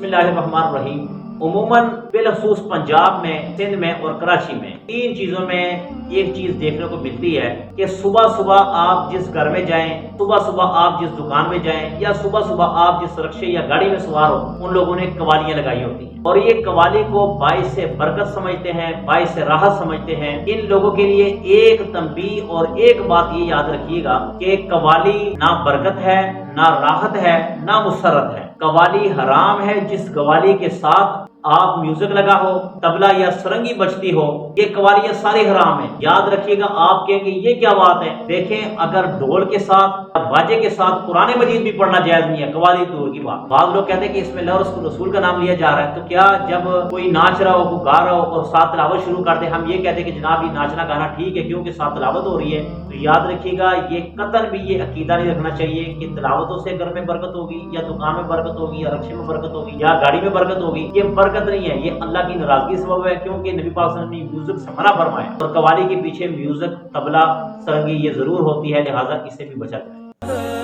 बिस्मिल्लाहिर्रहमानिर्रहीम। उमूमन बिलखसूस पंजाब में, सिंध में और कराची में तीन चीज़ों में एक चीज़ देखने को मिलती है कि सुबह सुबह आप जिस घर में जाएं, सुबह सुबह आप जिस दुकान में जाएं या सुबह सुबह आप जिस रिक्शे या गाड़ी में सवार हो, उन लोगों ने कवालियाँ लगाई होती हैं और ये कवाली को बाइस से बरकत समझते हैं, बाइस से राहत समझते हैं। इन लोगों के लिए एक तंबीह और एक बात ये याद रखिएगा कि कवाली ना बरकत है, ना राहत है, ना मुसरत है। कवाली हराम है। जिस कवाली के साथ आप म्यूजिक लगा हो, तबला या सरंगी बजती हो, ये कवालियां सारी हराम है। याद रखिएगा। आप कहेंगे ये क्या बात है? देखें, अगर ढोल के साथ बाजे के साथ कुरान मजीद भी पढ़ना जायज नहीं है, कवाली दूर की बात। बाद लोग कहते हैं कि इसमें अल्लाह और रसूल का नाम लिया जा रहा है। तो क्या जब कोई नाच रहा हो, कोई गा रहा हो और साथ तिलावत शुरू कर दे, हम ये कहते हैं कि जनाब ये नाचना गाना ठीक है क्योंकि साथ तिलावत हो रही है? तो याद रखिएगा, ये कतन भी ये अकीदा नहीं रखना चाहिए कि तिलावतों से घर में बरकत होगी या दुकान में बरकत होगी या रक्शे में बरकत होगी या गाड़ी में बरकत होगी। ये बरकत नहीं है, ये अल्लाह की नाराजगी सबब है, क्योंकि नबी पाक सल्लल्लाहु अलैहि वसल्लम ने म्यूजिक से मना फरमाया और कवाली के पीछे म्यूजिक, तबला, सरंगी ये जरूर होती है, लिहाजा इससे भी बचा जाए।